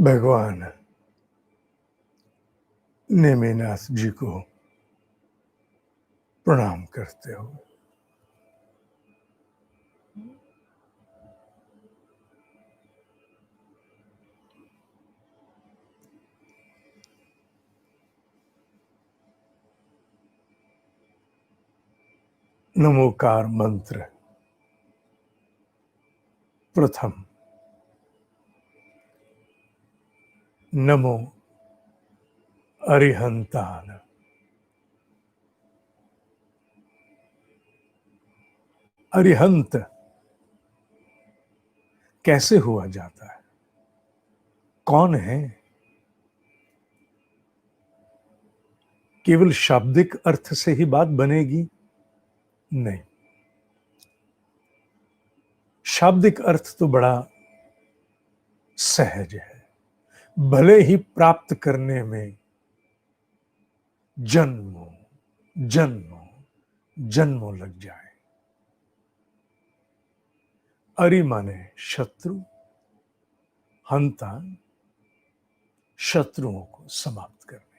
भगवान नेमिनाथ जी को प्रणाम करते हो। नमोकार मंत्र प्रथम। नमो अरिहंतान। अरिहंत कैसे हुआ जाता है? कौन है? केवल शाब्दिक अर्थ से ही बात बनेगी? नहीं। शाब्दिक अर्थ तो बड़ा सहज है, भले ही प्राप्त करने में जन्मों जन्मों जन्मों लग जाए। अरि माने शत्रु, हंता शत्रुओं को समाप्त करने।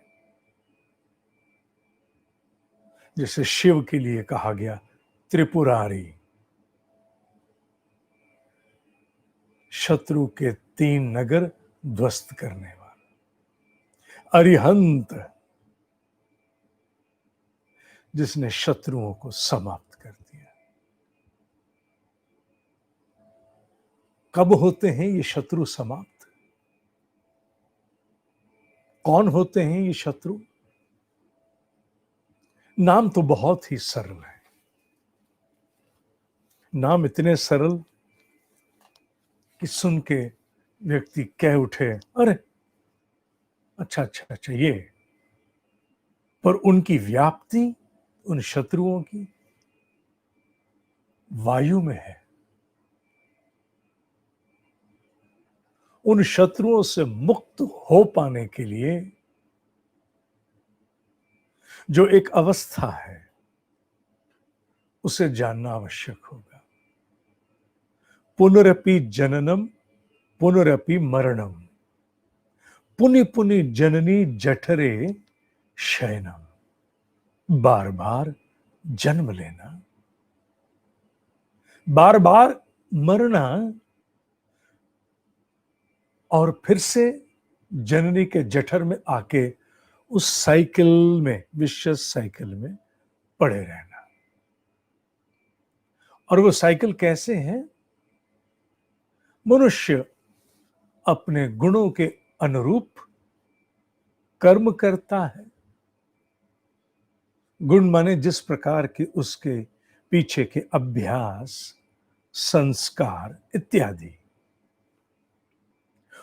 जैसे शिव के लिए कहा गया त्रिपुरारी, शत्रु के 3 नगर ध्वस्त करने वाला। अरिहंत जिसने शत्रुओं को समाप्त कर दिया। कब होते हैं ये शत्रु समाप्त? कौन होते हैं ये शत्रु? नाम तो बहुत ही सरल है। नाम इतने सरल कि सुन के व्यक्ति कह उठे, अरे अच्छा अच्छा अच्छा ये। पर उनकी व्याप्ति उन शत्रुओं की वायु में है। उन शत्रुओं से मुक्त हो पाने के लिए जो एक अवस्था है उसे जानना आवश्यक होगा। पुनरपि जननम पुनरपि मरणम, पुनि पुनि जननी जठरे शयनम। बार बार जन्म लेना, बार बार मरना, और फिर से जननी के जठर में आके उस साइकिल में, विशेष साइकिल में पड़े रहना। और वो साइकिल कैसे है? मनुष्य अपने गुणों के अनुरूप कर्म करता है। गुण माने जिस प्रकार के उसके पीछे के अभ्यास, संस्कार इत्यादि,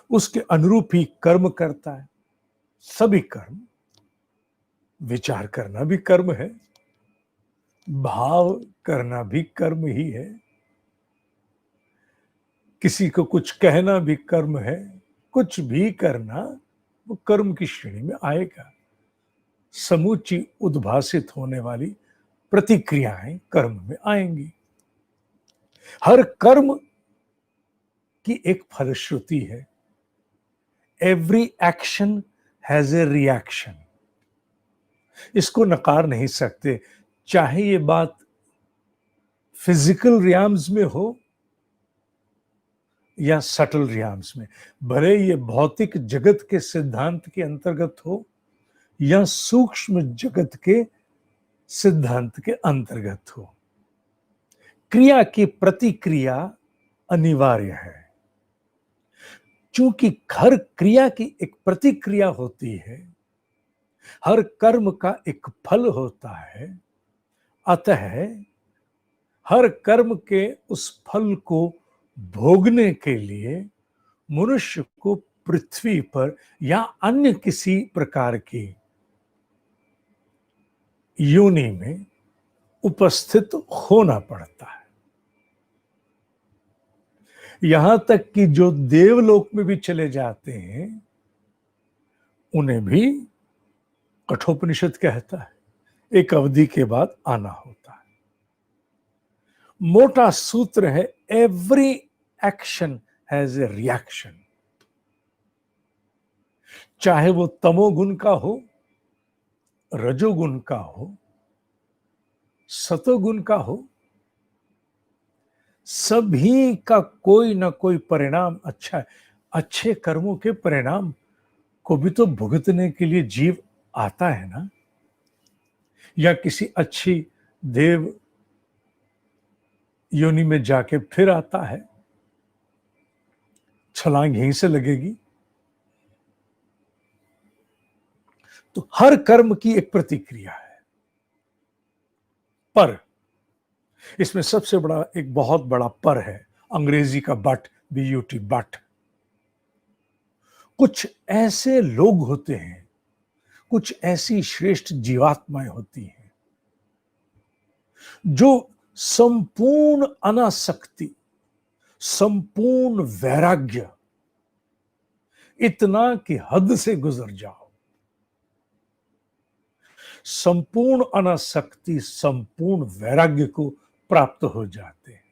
उसके अनुरूप ही कर्म करता है। सभी कर्म, विचार करना भी कर्म है, भाव करना भी कर्म ही है, किसी को कुछ कहना भी कर्म है, कुछ भी करना वो कर्म की श्रेणी में आएगा। समूची उद्भासित होने वाली प्रतिक्रियाएं कर्म में आएंगी। हर कर्म की एक फलश्रुति है। Every action has a reaction. इसको नकार नहीं सकते, चाहे ये बात फिजिकल रियाम्स में हो या सटल रियाम्स में, भले ये भौतिक जगत के सिद्धांत के अंतर्गत हो या सूक्ष्म जगत के सिद्धांत के अंतर्गत हो। क्रिया की प्रतिक्रिया अनिवार्य है। चूंकि हर क्रिया की एक प्रतिक्रिया होती है, हर कर्म का एक फल होता है, अतः हर कर्म के उस फल को भोगने के लिए मनुष्य को पृथ्वी पर या अन्य किसी प्रकार की योनि में उपस्थित होना पड़ता है। यहां तक कि जो देवलोक में भी चले जाते हैं उन्हें भी कठोपनिषद कहता है एक अवधि के बाद आना होता है। मोटा सूत्र है, every action has a reaction. चाहे वो तमोगुण का हो, रजोगुण का हो, सतोगुण का हो, सभी का कोई ना कोई परिणाम अच्छा है। अच्छे कर्मों के परिणाम को भी तो भुगतने के लिए जीव आता है ना, या किसी अच्छी देव योनि में जाके फिर आता है, छलांग यहीं से लगेगी। तो हर कर्म की एक प्रतिक्रिया है, पर इसमें सबसे बड़ा एक बहुत बड़ा पर है, अंग्रेजी का बट, BUT, बट। कुछ ऐसे लोग होते हैं, कुछ ऐसी श्रेष्ठ जीवात्माएं होती हैं जो संपूर्ण अनासक्ति, संपूर्ण वैराग्य, इतना कि हद से गुजर जाओ, संपूर्ण अनासक्ति, संपूर्ण वैराग्य को प्राप्त हो जाते हैं।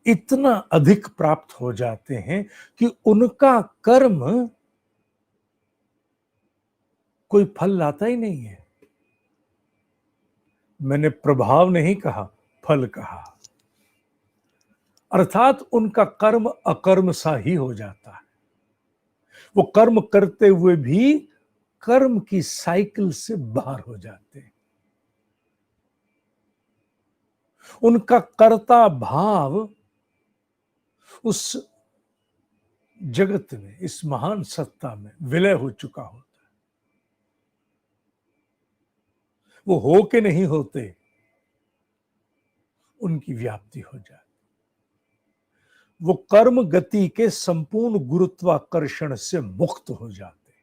इतना अधिक प्राप्त हो जाते हैं कि उनका कर्म कोई फल लाता ही नहीं है। मैंने प्रभाव नहीं कहा, फल कहा। अर्थात उनका कर्म अकर्म सा ही हो जाता है। वो कर्म करते हुए भी कर्म की साइकिल से बाहर हो जाते हैं। उनका कर्ता भाव उस जगत में, इस महान सत्ता में विलय हो चुका होता है। वो हो के नहीं होते, उनकी व्याप्ति हो जाती। वो कर्म गति के संपूर्ण गुरुत्वाकर्षण से मुक्त हो जाते,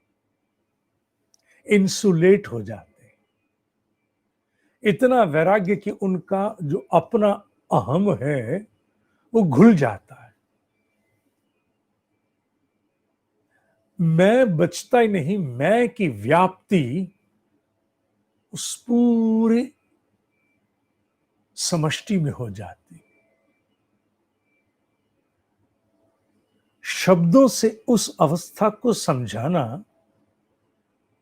इंसुलेट हो जाते। इतना वैराग्य कि उनका जो अपना अहम है वो घुल जाता है। मैं बचता ही नहीं, मैं की व्याप्ति उस पूरी समष्टि में हो जाती। शब्दों से उस अवस्था को समझाना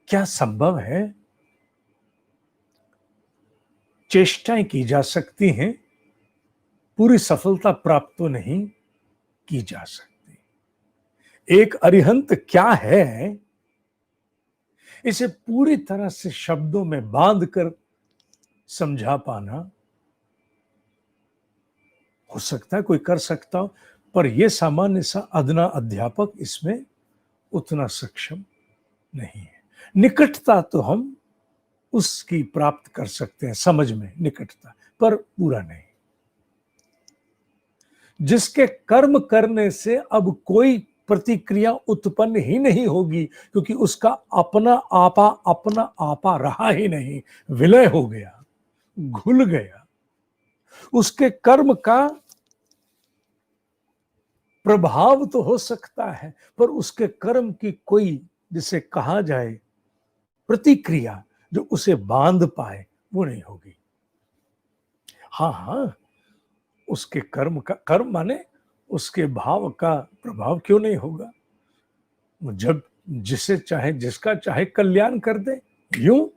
क्या संभव है? चेष्टाएं की जा सकती हैं, पूरी सफलता प्राप्त तो नहीं की जा सकती। एक अरिहंत क्या है, इसे पूरी तरह से शब्दों में बांध कर समझा पाना हो सकता है कोई कर सकता हो, पर यह सामान्य सा अदना अध्यापक इसमें उतना सक्षम नहीं है। निकटता तो हम उसकी प्राप्त कर सकते हैं, समझ में निकटता, पर पूरा नहीं। जिसके कर्म करने से अब कोई प्रतिक्रिया उत्पन्न ही नहीं होगी, क्योंकि उसका अपना आपा रहा ही नहीं, विलय हो गया, घुल गया। उसके कर्म का प्रभाव तो हो सकता है, पर उसके कर्म की कोई, जिसे कहा जाए, प्रतिक्रिया जो उसे बांध पाए, वो नहीं होगी। हाँ, उसके कर्म माने उसके भाव का प्रभाव क्यों नहीं होगा? जब जिसे चाहे, जिसका चाहे कल्याण कर दे, यूं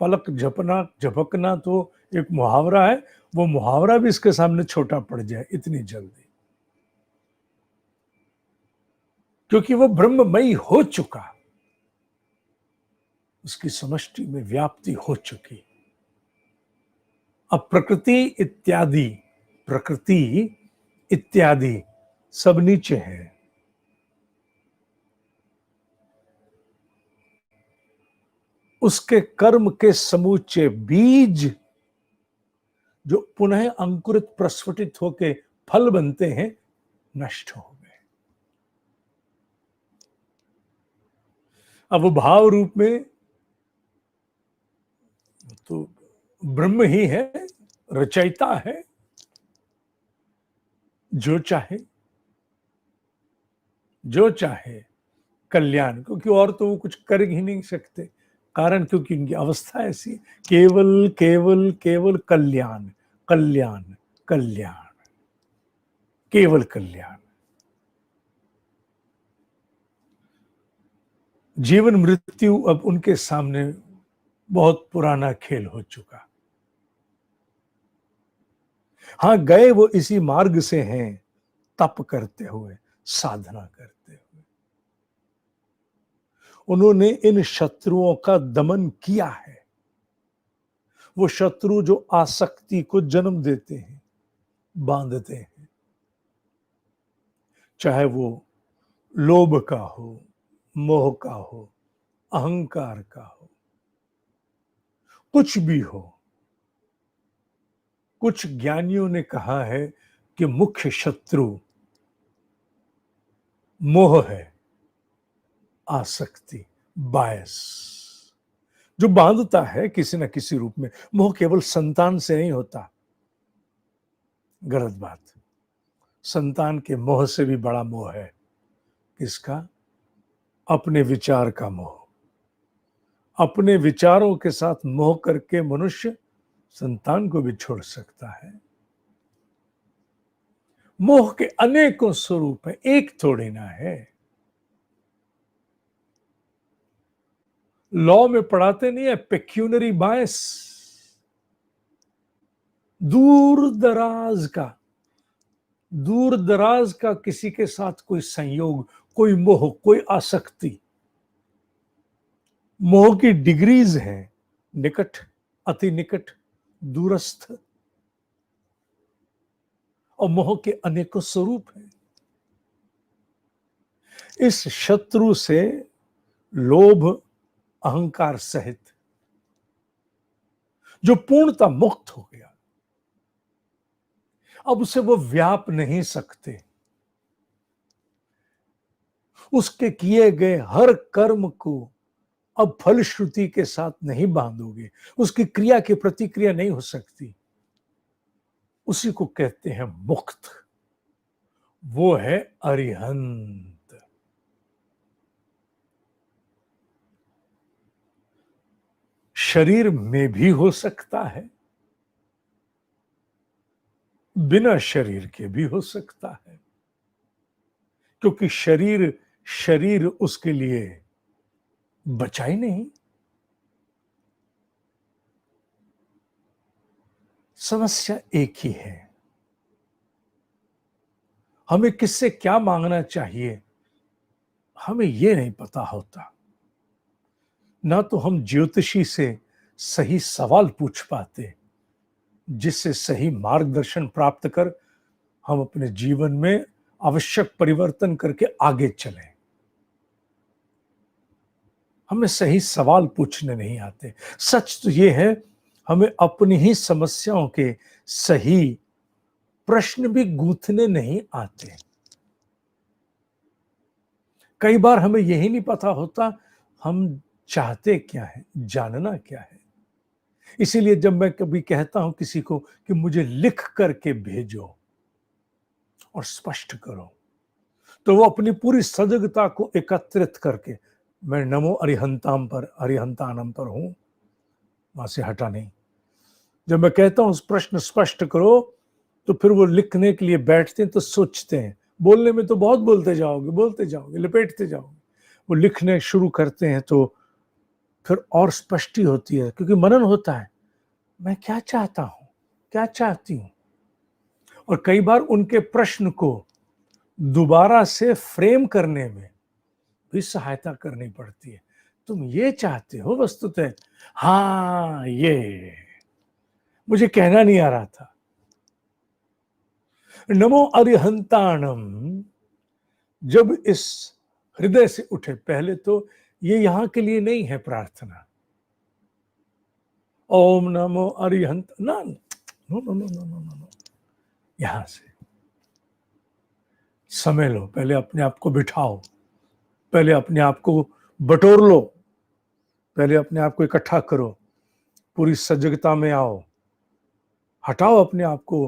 पलक झपकना तो एक मुहावरा है, वो मुहावरा भी इसके सामने छोटा पड़ जाए इतनी जल्दी, क्योंकि वो ब्रह्ममयी हो चुका, उसकी समष्टि में व्याप्ति हो चुकी। अब प्रकृति इत्यादि सब नीचे है। उसके कर्म के समूचे बीज जो पुनः अंकुरित प्रस्फुटित होके फल बनते हैं, नष्ट हो गए। अब वो भाव रूप में तो ब्रह्म ही है, रचयिता है, जो चाहे कल्याण, क्योंकि और तो वो कुछ कर ही नहीं सकते, कारण क्योंकि उनकी अवस्था ऐसी, केवल केवल केवल कल्याण, कल्याण, कल्याण, केवल कल्याण। जीवन मृत्यु अब उनके सामने बहुत पुराना खेल हो चुका। हां, गए वो इसी मार्ग से हैं, तप करते हुए, साधना करते हुए। उन्होंने इन शत्रुओं का दमन किया है। वो शत्रु जो आसक्ति को जन्म देते हैं, बांधते हैं, चाहे वो लोभ का हो, मोह का हो, अहंकार का हो, कुछ भी हो। कुछ ज्ञानियों ने कहा है कि मुख्य शत्रु मोह है, आसक्ति, बायस, जो बांधता है किसी न किसी रूप में। मोह केवल संतान से नहीं होता, गलत बात। संतान के मोह से भी बड़ा मोह है किसका? अपने विचार का मोह। अपने विचारों के साथ मोह करके मनुष्य संतान को भी छोड़ सकता है। मोह के अनेकों स्वरूप हैं, एक थोड़े ना है। लॉ में पढ़ाते नहीं है पेक्यूनरी बायस, दूर दराज का किसी के साथ कोई संयोग, कोई मोह, कोई आसक्ति। मोह की डिग्रीज हैं, निकट, अति निकट, दूरस्थ, और मोह के अनेकों स्वरूप हैं। इस शत्रु से लोभ, अहंकार सहित जो पूर्णतः मुक्त हो गया, अब उसे वो व्याप नहीं सकते। उसके किए गए हर कर्म को अब फलश्रुति के साथ नहीं बांधोगे, उसकी क्रिया की प्रतिक्रिया नहीं हो सकती। उसी को कहते हैं मुक्त। वो है अरिहंत। शरीर में भी हो सकता है, बिना शरीर के भी हो सकता है, क्योंकि शरीर उसके लिए बचा ही नहीं। समस्या एक ही है, हमें किससे क्या मांगना चाहिए हमें यह नहीं पता होता। ना तो हम ज्योतिषी से सही सवाल पूछ पाते जिससे सही मार्गदर्शन प्राप्त कर हम अपने जीवन में आवश्यक परिवर्तन करके आगे चलें। हमें सही सवाल पूछने नहीं आते। सच तो ये है, हमें अपनी ही समस्याओं के सही प्रश्न भी गूंथने नहीं आते। कई बार हमें यही नहीं पता होता हम चाहते क्या है, जानना क्या है। इसीलिए जब मैं कभी कहता हूं किसी को कि मुझे लिख करके भेजो और स्पष्ट करो, तो वो अपनी पूरी सजगता को एकत्रित करके, मैं नमो अरिहंतानम पर हूं, वहां से हटा नहीं। जब मैं कहता हूं उस प्रश्न स्पष्ट करो, तो फिर वो लिखने के लिए बैठते हैं तो सोचते हैं, बोलने में तो बहुत बोलते जाओगे, लपेटते जाओगे। वो लिखने शुरू करते हैं तो फिर और स्पष्टि होती है, क्योंकि मनन होता है, मैं क्या चाहता हूं, क्या चाहती हूं। और कई बार उनके प्रश्न को दोबारा से फ्रेम करने में भी सहायता करनी पड़ती है। तुम ये चाहते हो वस्तुतः, हाँ ये मुझे कहना नहीं आ रहा था। नमो अरिहंताणम जब इस हृदय से उठे, पहले तो ये यहां के लिए नहीं है प्रार्थना, ओम नमो अरिहंत ना, no no no no no no, यहां से समय लो, पहले अपने आप को बिठाओ, पहले अपने आप को बटोर लो, पहले अपने आप को इकट्ठा करो, पूरी सजगता में आओ, हटाओ अपने आप को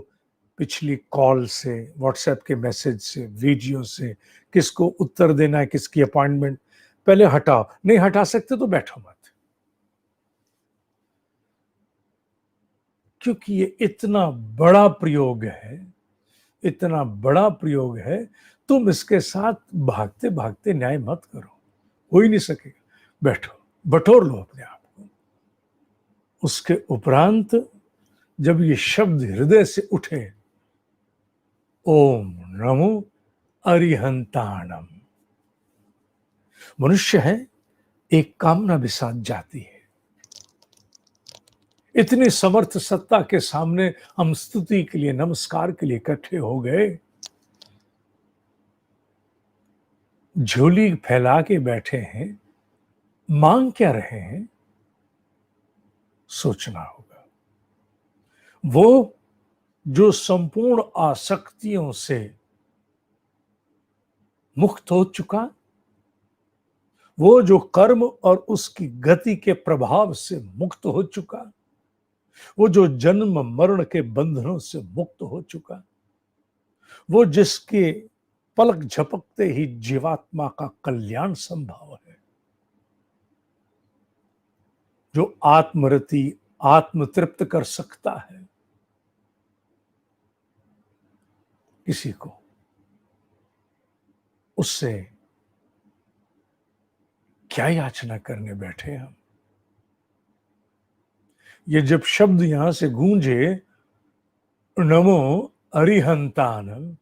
पिछली कॉल से, व्हाट्सएप के मैसेज से, वीडियो से, किसको उत्तर देना है, किसकी अपॉइंटमेंट, पहले हटाओ। नहीं हटा सकते तो बैठो मत। क्योंकि ये इतना बड़ा प्रयोग है, इतना बड़ा प्रयोग है, तुम इसके साथ भागते भागते न्याय मत करो, हो ही नहीं सकेगा। बैठो, बटोर लो अपने आप को। उसके उपरांत जब ये शब्द हृदय से उठे, ओम नमो अरिहंताणम, मनुष्य है, एक कामना भी साथ जाती है। इतनी समर्थ सत्ता के सामने हम स्तुति के लिए, नमस्कार के लिए इकट्ठे हो गए, झोली फैला के बैठे हैं, मांग क्या रहे हैं, सोचना होगा। वो जो संपूर्ण आसक्तियों से मुक्त हो चुका, वो जो कर्म और उसकी गति के प्रभाव से मुक्त हो चुका, वो जो जन्म मरण के बंधनों से मुक्त हो चुका, वो जिसके पलक झपकते ही जीवात्मा का कल्याण संभव है, जो आत्मरति आत्मतृप्त कर सकता है किसी को, उससे क्या याचना करने बैठे हम। ये जब शब्द यहां से गूंजे, नमो अरिहंतानम,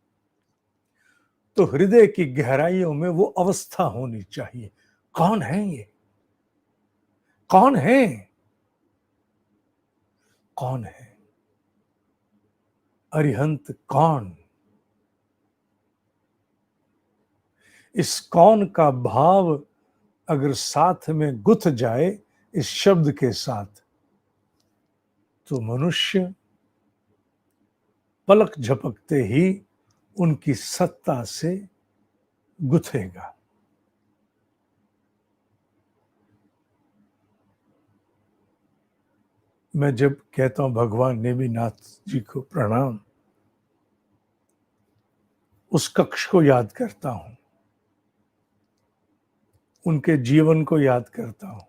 तो हृदय की गहराइयों में वो अवस्था होनी चाहिए। कौन है ये? कौन है? कौन है अरिहंत? कौन? इस कौन का भाव अगर साथ में गुथ जाए इस शब्द के साथ, तो मनुष्य पलक झपकते ही उनकी सत्ता से गुथेगा। मैं जब कहता हूं भगवान नेमिनाथ जी को प्रणाम, उस कक्ष को याद करता हूं, उनके जीवन को याद करता हूं,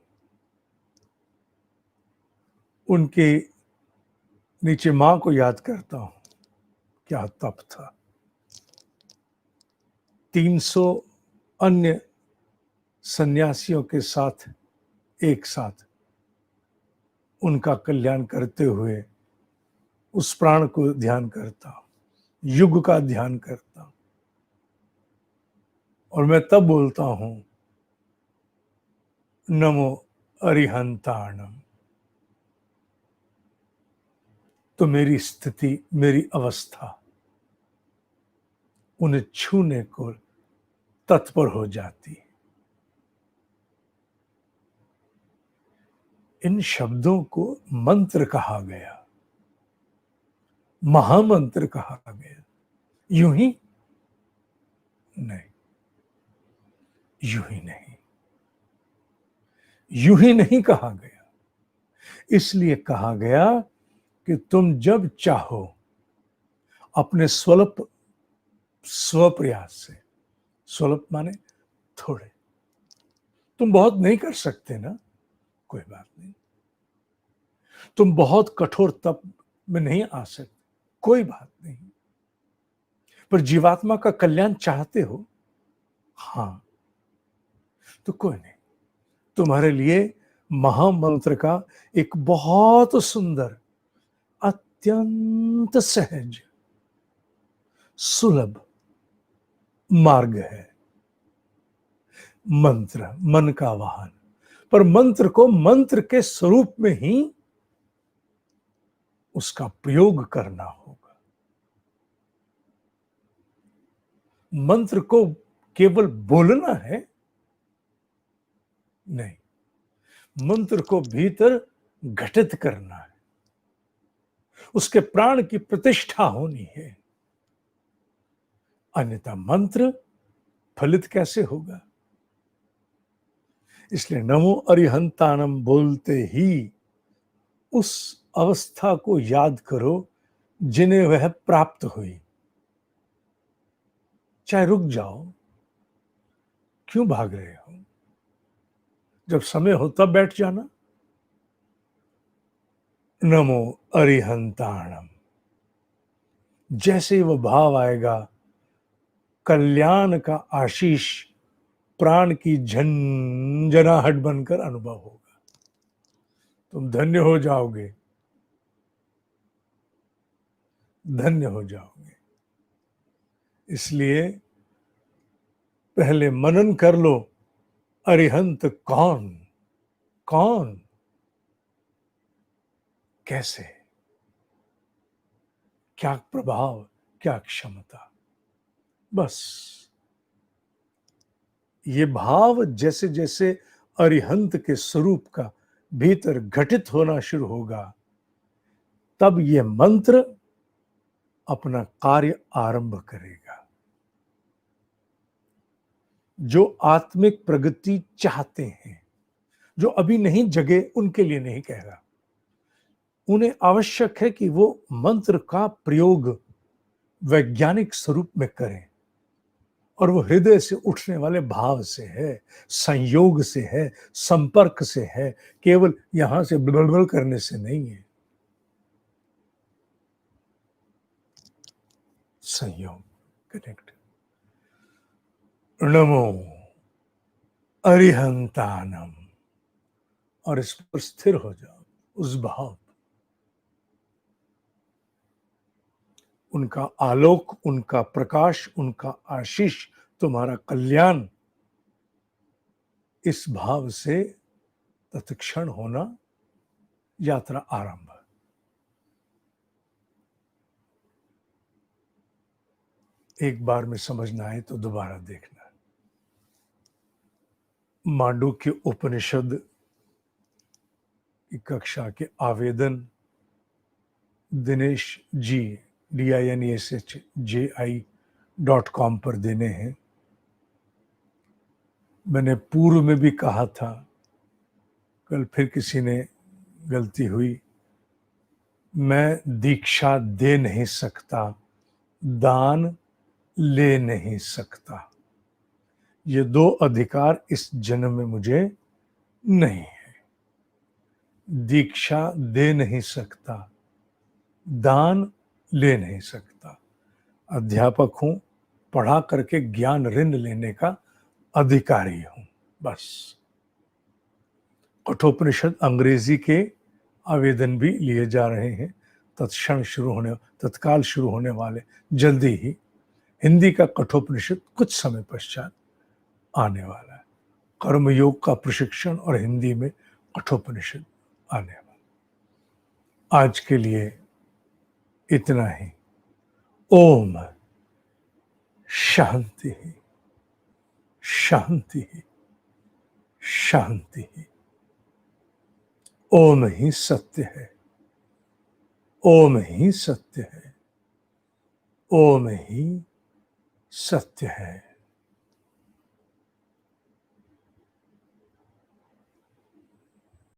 उनके नीचे मां को याद करता हूं। क्या तप था! 300 अन्य सन्यासियों के साथ एक साथ उनका कल्याण करते हुए उस प्राण को ध्यान करता हूं, युग का ध्यान करता हूं, और मैं तब बोलता हूं नमो अरिहंताणम। तो मेरी स्थिति, मेरी अवस्था उन्हें छूने को तत्पर हो जाती। इन शब्दों को मंत्र कहा गया, महामंत्र कहा गया। यूं ही नहीं, यूं ही नहीं, यूं ही नहीं कहा गया। इसलिए कहा गया कि तुम जब चाहो अपने स्वल्प स्वप्रयास से, स्वल्प माने थोड़े, तुम बहुत नहीं कर सकते ना, कोई बात नहीं। तुम बहुत कठोर तप में नहीं आ सकते, कोई बात नहीं। पर जीवात्मा का कल्याण चाहते हो, हां, तो कोई नहीं। तुम्हारे लिए महामंत्र का एक बहुत सुंदर, अत्यंत सहज, सुलभ मार्ग है। मंत्र, मन का वाहन। पर मंत्र को मंत्र के स्वरूप में ही उसका प्रयोग करना होगा। मंत्र को केवल बोलना है नहीं, मंत्र को भीतर घटित करना है, उसके प्राण की प्रतिष्ठा होनी है। अन्यथा मंत्र फलित कैसे होगा? इसलिए नमो अरिहंतानम बोलते ही उस अवस्था को याद करो जिन्हें वह प्राप्त हुई। चाहे रुक जाओ, क्यों भाग रहे हो? जब समय हो तब बैठ जाना। नमो अरिहंताणम। जैसे वह भाव आएगा, कल्याण का आशीष प्राण की झंझनाहट बनकर अनुभव होगा। तुम धन्य हो जाओगे, धन्य हो जाओगे। इसलिए पहले मनन कर लो, अरिहंत कौन, कौन, कैसे, क्या प्रभाव, क्या क्षमता। बस ये भाव जैसे जैसे अरिहंत के स्वरूप का भीतर घटित होना शुरू होगा, तब ये मंत्र अपना कार्य आरंभ करेगा। जो आत्मिक प्रगति चाहते हैं, जो अभी नहीं जगे, उनके लिए नहीं कह रहा। उन्हें आवश्यक है कि वो मंत्र का प्रयोग वैज्ञानिक स्वरूप में करें, और वो हृदय से उठने वाले भाव से है, संयोग से है, संपर्क से है, केवल यहां से बड़बड़ करने से नहीं है। संयोग, कनेक्ट। नमो अरिहंतानम, और इस पर स्थिर हो जाओ, उस भाव। उनका आलोक, उनका प्रकाश, उनका आशीष, तुम्हारा कल्याण, इस भाव से तत्क्षण होना, यात्रा आरंभ। एक बार में समझ ना आए तो दोबारा देखना। मांडुक्य उपनिषद की कक्षा के आवेदन दिनेश जी DINESHJI.com पर देने हैं। मैंने पूर्व में भी कहा था, कल फिर किसी ने गलती हुई। मैं दीक्षा दे नहीं सकता, दान ले नहीं सकता। ये दो अधिकार इस जन्म में मुझे नहीं है। दीक्षा दे नहीं सकता, दान ले नहीं सकता। अध्यापक हूं, पढ़ा करके ज्ञान ऋण लेने का अधिकारी हूं, बस। कठोपनिषद अंग्रेजी के आवेदन भी लिए जा रहे हैं, तत्काल शुरू होने वाले, जल्दी ही। हिंदी का कठोपनिषद कुछ समय पश्चात आने वाला है। कर्मयोग का प्रशिक्षण और हिंदी में कठोपनिषद आने वाला। आज के लिए इतना ही। ओम शांति, शांति, शांति। ओम ही सत्य है, ओम ही सत्य है, ओम ही सत्य है।